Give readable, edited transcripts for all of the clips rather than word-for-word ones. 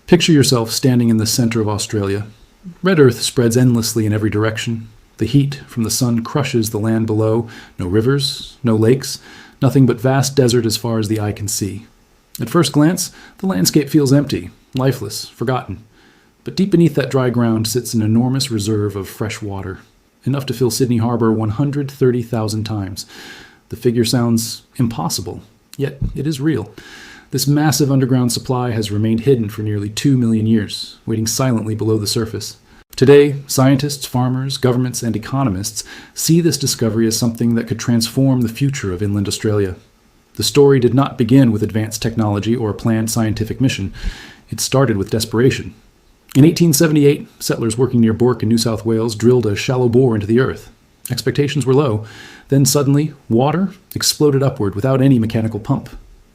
Picture yourself standing in the center of Australia. Red Earth spreads endlessly in every direction. The heat from the sun crushes the land below. No rivers, no lakes, nothing but vast desert as far as the eye can see. At first glance, the landscape feels empty, lifeless, forgotten. But deep beneath that dry ground sits an enormous reserve of fresh water, enough to fill Sydney Harbor 130,000 times. The figure sounds impossible, yet it is real. This massive underground supply has remained hidden for nearly 2 million years, waiting silently below the surface. Today, scientists, farmers, governments, and economists see this discovery as something that could transform the future of inland Australia. The story did not begin with advanced technology or a planned scientific mission. It started with desperation. In 1878, settlers working near Bourke in New South Wales drilled a shallow bore into the earth. Expectations were low. Then suddenly, water exploded upward without any mechanical pump.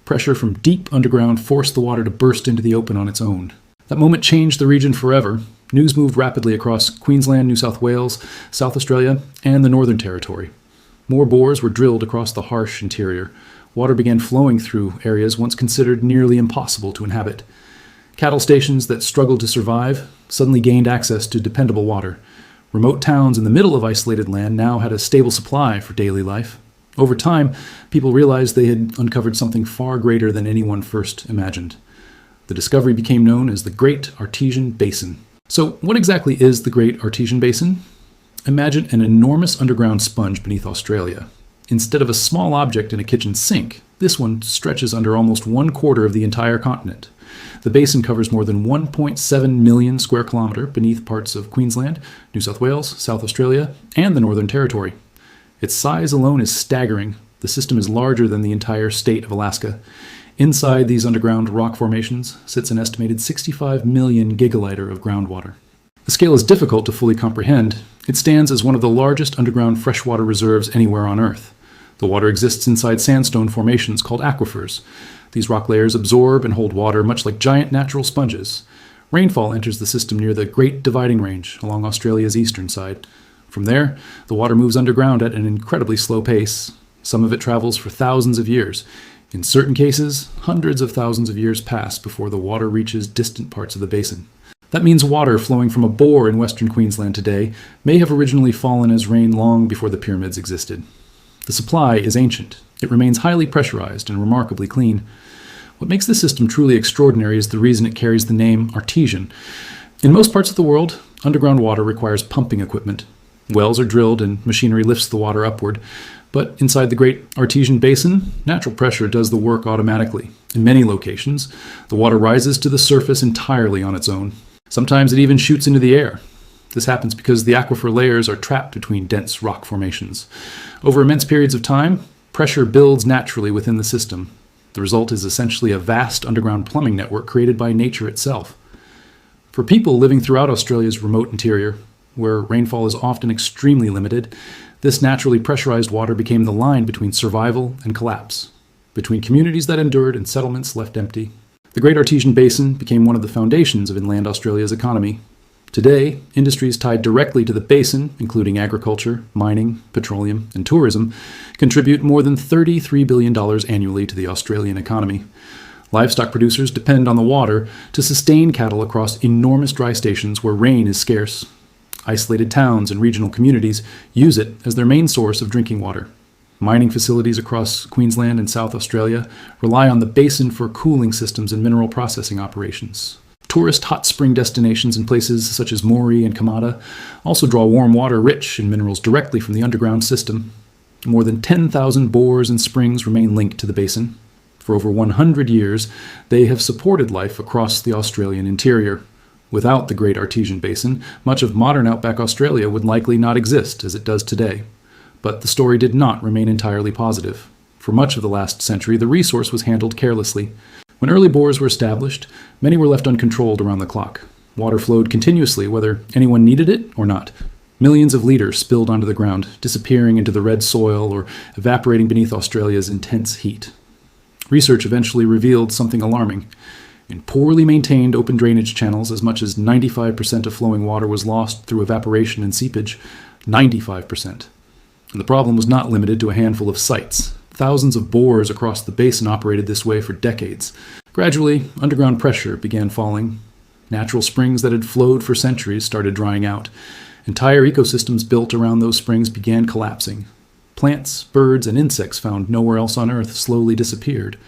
Pressure from deep underground forced the water to burst into the open on its own. That moment changed the region forever. News moved rapidly across Queensland, New South Wales, South Australia, and the Northern Territory. More bores were drilled across the harsh interior. Water began flowing through areas once considered nearly impossible to inhabit. Cattle stations that struggled to survive suddenly gained access to dependable water. Remote towns in the middle of isolated land now had a stable supply for daily life. Over time, people realized they had uncovered something far greater than anyone first imagined. The discovery became known as the Great Artesian Basin. So, what exactly is the Great Artesian Basin? Imagine an enormous underground sponge beneath Australia. Instead of a small object in a kitchen sink, this one stretches under almost 1/4 of the entire continent. The basin covers more than 1.7 million square kilometer beneath parts of Queensland, New South Wales, South Australia, and the Northern Territory. Its size alone is staggering. The system is larger than the entire state of Alaska. Inside these underground rock formations sits an estimated 65 million gigaliter of groundwater. The scale is difficult to fully comprehend. It stands as one of the largest underground freshwater reserves anywhere on Earth. The water exists inside sandstone formations called aquifers. These rock layers absorb and hold water much like giant natural sponges. Rainfall enters the system near the Great Dividing Range along Australia's eastern side. From there, the water moves underground at an incredibly slow pace. Some of it travels for thousands of years. In certain cases, hundreds of thousands of years pass before the water reaches distant parts of the basin. That means water flowing from a bore in western Queensland today may have originally fallen as rain long before the pyramids existed. The supply is ancient. It remains highly pressurized and remarkably clean. What makes this system truly extraordinary is the reason it carries the name artesian. In most parts of the world, underground water requires pumping equipment. Wells are drilled and machinery lifts the water upward. But inside the Great Artesian Basin, natural pressure does the work automatically. In many locations, the water rises to the surface entirely on its own. Sometimes it even shoots into the air. This happens because the aquifer layers are trapped between dense rock formations. Over immense periods of time, pressure builds naturally within the system. The result is essentially a vast underground plumbing network created by nature itself. For people living throughout Australia's remote interior, where rainfall is often extremely limited, this naturally pressurized water became the line between survival and collapse, between communities that endured and settlements left empty. The Great Artesian Basin became one of the foundations of inland Australia's economy. Today, industries tied directly to the basin, including agriculture, mining, petroleum, and tourism, contribute more than $33 billion annually to the Australian economy. Livestock producers depend on the water to sustain cattle across enormous dry stations where rain is scarce. Isolated towns and regional communities use it as their main source of drinking water. Mining facilities across Queensland and South Australia rely on the basin for cooling systems and mineral processing operations. Tourist hot spring destinations in places such as Moree and Kamada also draw warm water rich in minerals directly from the underground system. More than 10,000 bores and springs remain linked to the basin. For over 100 years, they have supported life across the Australian interior. Without the Great Artesian Basin, much of modern outback Australia would likely not exist as it does today. But the story did not remain entirely positive. For much of the last century, the resource was handled carelessly. When early bores were established, many were left uncontrolled around the clock. Water flowed continuously, whether anyone needed it or not. Millions of liters spilled onto the ground, disappearing into the red soil or evaporating beneath Australia's intense heat. Research eventually revealed something alarming. In poorly maintained open drainage channels, as much as 95% of flowing water was lost through evaporation and seepage. 95%. And the problem was not limited to a handful of sites. Thousands of bores across the basin operated this way for decades. Gradually, underground pressure began falling. Natural springs that had flowed for centuries started drying out. Entire ecosystems built around those springs began collapsing. Plants, birds, and insects found nowhere else on Earth slowly disappeared.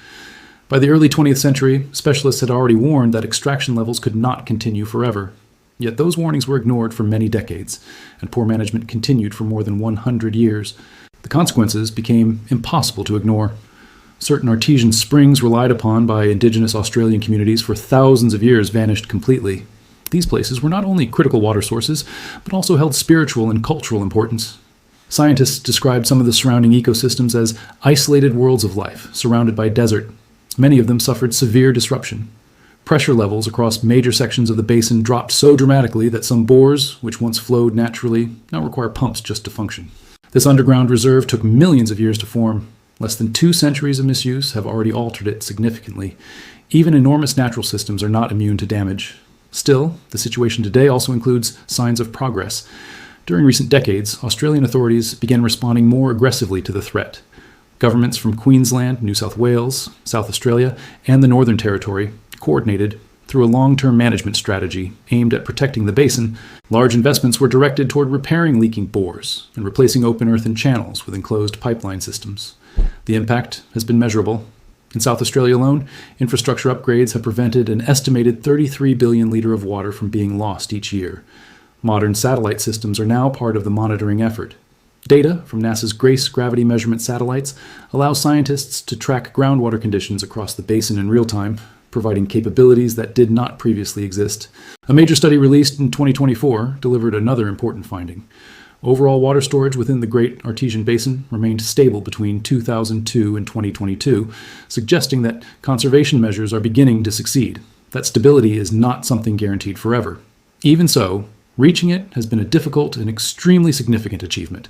By the early 20th century, specialists had already warned that extraction levels could not continue forever. Yet those warnings were ignored for many decades, and poor management continued for more than 100 years. The consequences became impossible to ignore. Certain artesian springs relied upon by indigenous Australian communities for thousands of years vanished completely. These places were not only critical water sources, but also held spiritual and cultural importance. Scientists described some of the surrounding ecosystems as isolated worlds of life, surrounded by desert. Many of them suffered severe disruption. Pressure levels across major sections of the basin dropped so dramatically that some bores, which once flowed naturally, now require pumps just to function. This underground reserve took millions of years to form. Less than 2 centuries of misuse have already altered it significantly. Even enormous natural systems are not immune to damage. Still, the situation today also includes signs of progress. During recent decades, Australian authorities began responding more aggressively to the threat. Governments from Queensland, New South Wales, South Australia, and the Northern Territory coordinated through a long-term management strategy aimed at protecting the basin. Large investments were directed toward repairing leaking bores and replacing open earthen channels with enclosed pipeline systems. The impact has been measurable. In South Australia alone, infrastructure upgrades have prevented an estimated 33 billion litre of water from being lost each year. Modern satellite systems are now part of the monitoring effort. Data from NASA's GRACE gravity measurement satellites allow scientists to track groundwater conditions across the basin in real time, providing capabilities that did not previously exist. A major study released in 2024 delivered another important finding. Overall water storage within the Great Artesian Basin remained stable between 2002 and 2022, suggesting that conservation measures are beginning to succeed. That stability is not something guaranteed forever. Even so, reaching it has been a difficult and extremely significant achievement.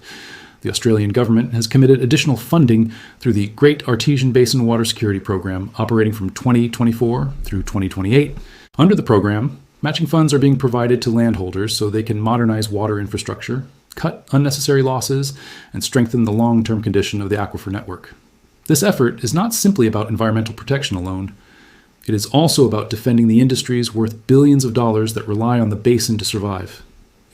The Australian government has committed additional funding through the Great Artesian Basin Water Security Program, operating from 2024 through 2028. Under the program, matching funds are being provided to landholders so they can modernize water infrastructure, cut unnecessary losses, and strengthen the long-term condition of the aquifer network. This effort is not simply about environmental protection alone. It is also about defending the industries worth billions of dollars that rely on the basin to survive.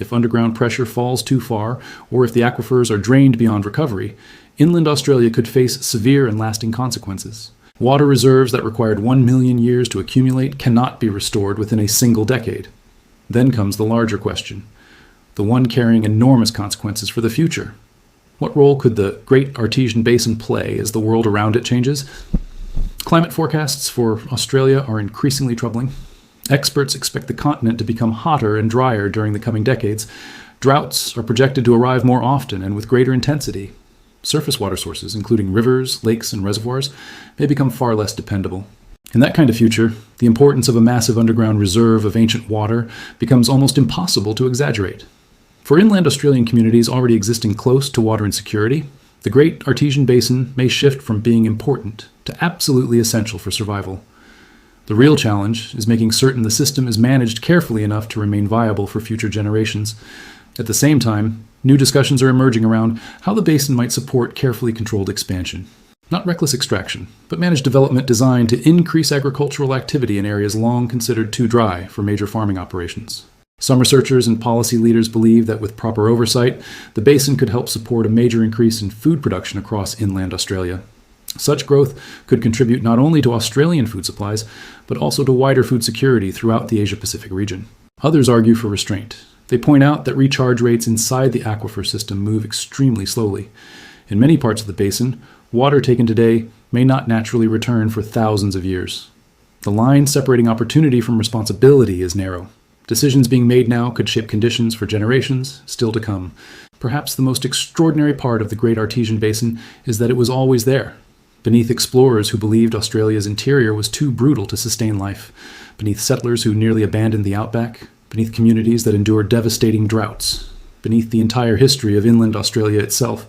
If underground pressure falls too far, or if the aquifers are drained beyond recovery, inland Australia could face severe and lasting consequences. Water reserves that required 1 million years to accumulate cannot be restored within a single decade. Then comes the larger question, the one carrying enormous consequences for the future. What role could the Great Artesian Basin play as the world around it changes? Climate forecasts for Australia are increasingly troubling. Experts expect the continent to become hotter and drier during the coming decades. Droughts are projected to arrive more often and with greater intensity. Surface water sources, including rivers, lakes, and reservoirs, may become far less dependable. In that kind of future, the importance of a massive underground reserve of ancient water becomes almost impossible to exaggerate. For inland Australian communities already existing close to water insecurity, the Great Artesian Basin may shift from being important to absolutely essential for survival. The real challenge is making certain the system is managed carefully enough to remain viable for future generations. At the same time, new discussions are emerging around how the basin might support carefully controlled expansion. Not reckless extraction, but managed development designed to increase agricultural activity in areas long considered too dry for major farming operations. Some researchers and policy leaders believe that with proper oversight, the basin could help support a major increase in food production across inland Australia. Such growth could contribute not only to Australian food supplies, but also to wider food security throughout the Asia-Pacific region. Others argue for restraint. They point out that recharge rates inside the aquifer system move extremely slowly. In many parts of the basin, water taken today may not naturally return for thousands of years. The line separating opportunity from responsibility is narrow. Decisions being made now could shape conditions for generations still to come. Perhaps the most extraordinary part of the Great Artesian Basin is that it was always there, beneath explorers who believed Australia's interior was too brutal to sustain life, beneath settlers who nearly abandoned the outback, beneath communities that endured devastating droughts, beneath the entire history of inland Australia itself.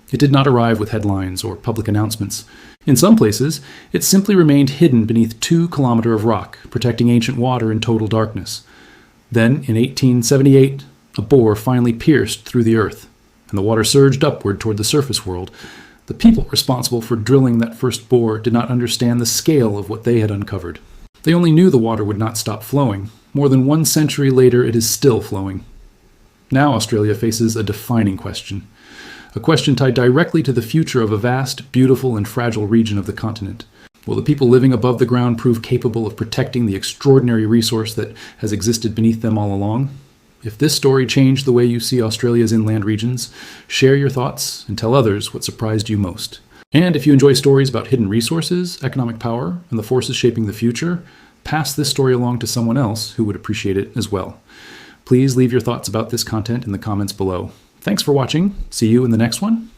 It did not arrive with headlines or public announcements. In some places, it simply remained hidden beneath 2 kilometers of rock, protecting ancient water in total darkness. Then, in 1878, a bore finally pierced through the earth, and the water surged upward toward the surface world. The people responsible for drilling that first bore did not understand the scale of what they had uncovered. They only knew the water would not stop flowing. More than 1 century later, it is still flowing. Now Australia faces a defining question. A question tied directly to the future of a vast, beautiful, and fragile region of the continent. Will the people living above the ground prove capable of protecting the extraordinary resource that has existed beneath them all along? If this story changed the way you see Australia's inland regions, share your thoughts and tell others what surprised you most. And if you enjoy stories about hidden resources, economic power, and the forces shaping the future, pass this story along to someone else who would appreciate it as well. Please leave your thoughts about this content in the comments below. Thanks for watching. See you in the next one.